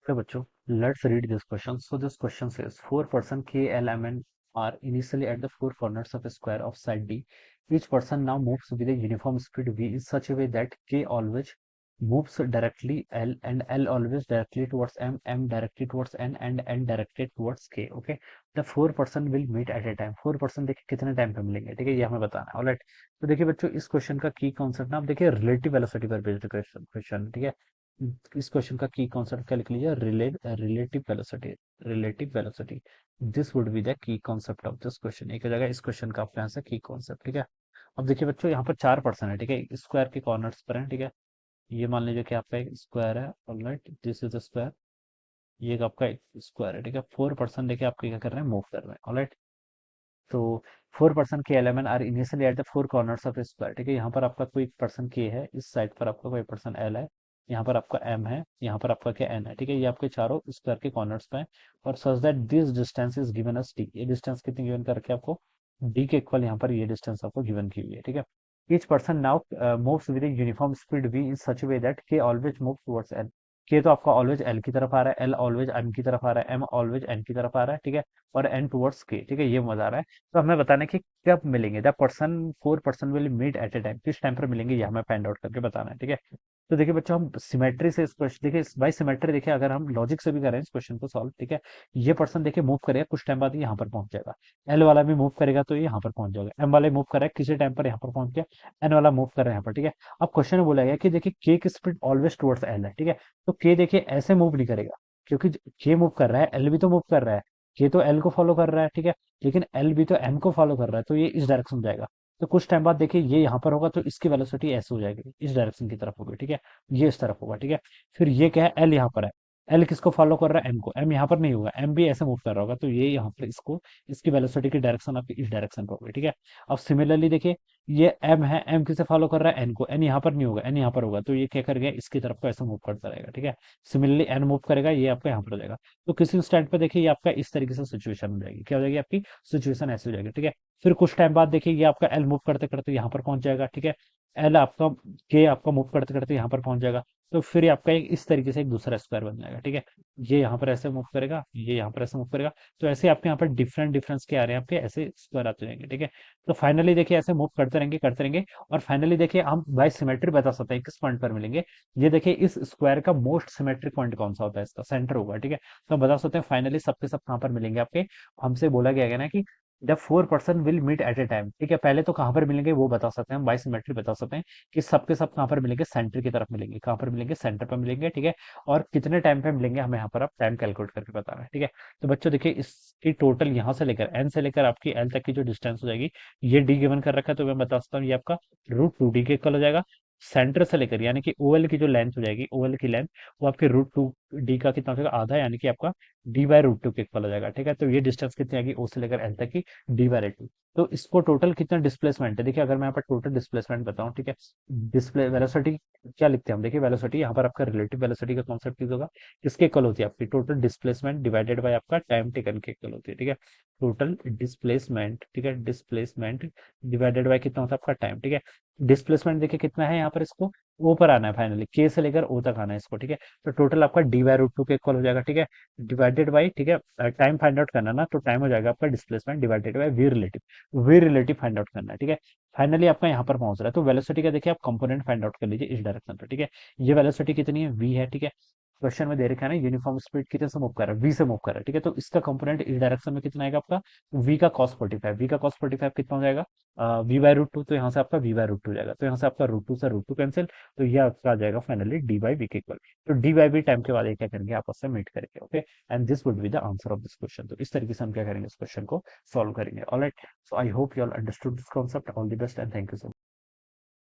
So बच्चों, let's read this question. So this question says 4 person K, L, M, and are initially at the four corners of a square of side D. Each person now moves with a uniform speed V in such a way that K always moves directly L and L always directly towards M, M directly towards and N directed towards K. Okay. The 4 person will meet at a time. 4 person देखिए कितने time पे मिलेंगे, ठीक है, ये हमें बताना है। ऑलराइट, तो देखिए बच्चों, इस क्वेश्चन का की कॉन्सेप्ट ना आप देखिए रिलेटिव वेलोसिटी पर बेस्ड क्वेश्चन, ठीक है। इस क्वेश्चन का की कॉन्सेप्ट क्या लिख लीजिए, relative velocity. Relative velocity, this would be the key concept of this question. एक जगह इस क्वेश्चन का आपके यहाँ से की कॉन्सेप्ट, ठीक है। अब देखिए बच्चों, यहाँ पर 4 पर्सन है, ठीक है, स्क्वायर के कॉर्नर्स पर है, ठीक है। ये मान लीजिए कि आपका एक स्क्वायर है, alright, this is the square. ये एक आपका एक स्क्वायर है, ठीक है। 4 पर्सन देखिए आपके क्या कर रहे हैं, मूव कर रहे हैं, ऑलराइट। तो 4 पर्सन के element are initially at the four corners of square, ठीक है। यहाँ पर आपका कोई पर्सन के है, इस साइड पर आपका कोई पर्सन एल है, यहाँ पर आपका एम है, यहाँ पर आपका क्या एन है, ठीक है। ये आपके चारों स्क्वायर के कॉर्नर्स पे हैं। और such that this distance is given us D, ये डिस्टेंस कितनी गिवन करके आपको, डी के इक्वल यहाँ पर ये डिस्टेंस आपको गिवन की हुई है, ठीक है। Each person now moves with uniform speed V in such way that के ऑलवेज मूव टुवर्ड्स एल। के तो आपका ऑलवेज एल की तरफ आ रहा है, एल ऑलवेज एम की तरफ आ रहा है, एम ऑलवेज एन की तरफ आ रहा है, ठीक है। और एन टुवर्ड्स के, ठीक है, ये मजा आ रहा है। तो हमें बताना है कि कब मिलेंगे, the person 4 person will meet at a time, किस टाइम पर मिलेंगे, ये हमें फाइंड आउट करके बताना है, ठीक है। तो देखिए बच्चों, हम सिमेट्री से इस क्वेश्चन, देखिए बाई सिमेट्री, देखिए अगर हम लॉजिक से भी करें इस क्वेश्चन को सॉल्व, ठीक है। ये पर्सन देखिए मूव करेगा, कुछ टाइम बाद ये यहाँ पर पहुंच जाएगा। एल वाला भी मूव करेगा तो ये यहाँ पर पहुंच जाएगा। एम वाला मूव कर रहा है, किसी टाइम पर यहाँ पर पहुंच गया। एन वाला मूव कर रहा है यहाँ पर, ठीक है। अब क्वेश्चन में बोला गया कि देखिए के की स्पीड ऑलवेज टुवर्ड्स एल है, ठीक है। तो के देखिए ऐसे मूव नहीं करेगा, क्योंकि के मूव कर रहा है, एल भी तो मूव कर रहा है। के तो एल को फॉलो कर रहा है, ठीक है। लेकिन एल भी तो एम को फॉलो कर रहा है, तो ये इस डायरेक्शन में जाएगा। तो कुछ टाइम बाद देखिए ये यहाँ पर होगा, तो इसकी वेलोसिटी ऐसे हो जाएगी, इस डायरेक्शन की तरफ होगी, ठीक है। ये इस तरफ होगा, ठीक है। फिर ये क्या है, एल यहाँ पर है। एल किसको फॉलो कर रहा है, एम को। एम यहाँ पर नहीं होगा, एम भी ऐसे मूव कर रहा होगा, तो ये यहाँ पर इसको, इसकी वेलोसिटी की डायरेक्शन आपकी इस डायरेक्शन पर होगी, ठीक है। अब सिमिलरली देखिए, ये एम है, एम किसे फॉलो कर रहा है, एन को। एन यहाँ पर नहीं होगा, एन यहाँ पर होगा, तो ये क्या कर गया, इसकी तरफ को ऐसे मूव करता रहेगा, ठीक है। सिमिलरली एन मूव करेगा, ये आपका यहाँ पर हो जाएगा। तो किसी स्टैंड पे देखिए ये आपका इस तरीके से सिचुएशन हो जाएगी, क्या हो जाएगी आपकी सिचुएशन, ऐसी हो जाएगी, ठीक है। फिर कुछ टाइम बाद देखिए ये आपका एल मूव करते करते यहाँ पर पहुंच जाएगा, ठीक है। एल आपका, के आपका मूव करते करते यहाँ पर पहुंच जाएगा। तो फिर ये आपका एक इस तरीके से एक दूसरा स्क्वायर बन जाएगा, ठीक है। ये यहाँ पर ऐसे मूव करेगा, ये यहाँ पर ऐसे मूव करेगा। तो ऐसे आपके यहाँ पर डिफरेंट डिफरेंस के आ रहे हैं, आपके ऐसे स्क्वायर आते जाएंगे, ठीक है। तो फाइनली देखिए ऐसे मूव करते रहेंगे, करते रहेंगे। और फाइनली देखिए हम बाय सिमेट्री बता सकते हैं किस पॉइंट पर मिलेंगे। ये देखिए इस स्क्वायर का मोस्ट सिमेट्रिक पॉइंट कौन सा होता है, इसका सेंटर होगा, ठीक है। तो हम बता सकते हैं फाइनली सबके सब कहाँ पर मिलेंगे आपके। हमसे बोला गया है ना कि the 4 person will meet at a time, ठीक है। पहले तो कहाँ पर मिलेंगे वो बता सकते हैं हम, बाई सिमेट्री बता सकते हैं कि सबके सब कहाँ पर मिलेंगे, सेंटर की तरफ मिलेंगे। कहाँ पर मिलेंगे, सेंटर पर मिलेंगे, ठीक है। और कितने टाइम पे मिलेंगे, हमें यहाँ पर आप टाइम कैलकुलेट करके बताना है, ठीक है। तो बच्चों देखिए, इसकी टोटल यहाँ से लेकर एन से लेकर आपकी एल तक की जो डिस्टेंस हो जाएगी, ये डी गिवन कर रखा है, तो मैं बता सकता हूँ ये आपका √2d के इक्वल हो जाएगा। सेंटर से लेकर यानी कि ओएल की जो लेंथ हो जाएगी, ओएल की लेंथ, वो आपके √2d का कितना हो जाएगा, आधा, यानी कि आपका d/√2 के इक्वल हो जाएगा, ठीक है। तो ये डिस्टेंस कितनी आएगी, ओ से लेकर एल तक की, d/2। तो इसको टोटल कितना डिस्प्लेसमेंट है, देखिए अगर मैं यहाँ पर टोटल डिस्प्लेसमेंट बताऊं, ठीक है। डिस्प्ले वेलोसिटी क्या लिखते हैं हम, देखिए वेलोसिटी यहाँ पर आपका रिलेटिव वेलोसिटी का कॉन्सेप्ट यूज होगा। किसके इक्वल होती है, आपकी टोटल डिस्प्लेसमेंट डिवाइडेड बाय आपका टाइम टेकन के इक्वल होती है, ठीक है। टोटल डिस्प्लेसमेंट, ठीक है, डिस्प्लेसमेंट डिवाइडेड बाय कितना होता है आपका टाइम, ठीक है। डिस्प्लेसमेंट देखिए कितना है यहाँ पर, इसको ओ पर आना है, फाइनली के से लेकर ओ तक आना है इसको, ठीक है। तो टोटल आपका d/√2 के इक्वल हो जाएगा, ठीक है। डिवाइडेड बाई, ठीक है, टाइम फाइंड आउट करना ना, तो टाइम हो जाएगा आपका displacement divided by V relative find out करना है, ठीक है। फाइनली आपका यहाँ पर पहुंच रहा है, तो वेलोसिटी का देखिए आप कंपोनेंट फाइंड आउट कर लीजिए इस डायरेक्शन पर, ठीक है। ये वेलोसिटी कितनी है, v है, ठीक है। क्वेश्चन में दे रखा है ना, यूनिफॉर्म स्पीड कितने से मूव कर रहा है, v से मूव कर रहा है, ठीक है। तो इसका कंपोनेंट इस डायरेक्शन में कितना आएगा आपका, v का cos 45, v का cos 45 कितना हो जाएगा, v/√2। तो यहाँ से आपका v/√2 हो जाएगा, तो यहाँ से आपका √2 से √2 कैंसिल, तो ये आपका आ जाएगा फाइनली d/v के इक्वल। तो d/v टाइम के बाद ये क्या करेंगे, आपस में मीट करेंगे, okay. And this would be the answer of this question. तो इस तरीके से हम क्या करेंगे, इस क्वेश्चन को सॉल्व करेंगे, alright. So I hope you all understood this concept. All the best and thank you so much.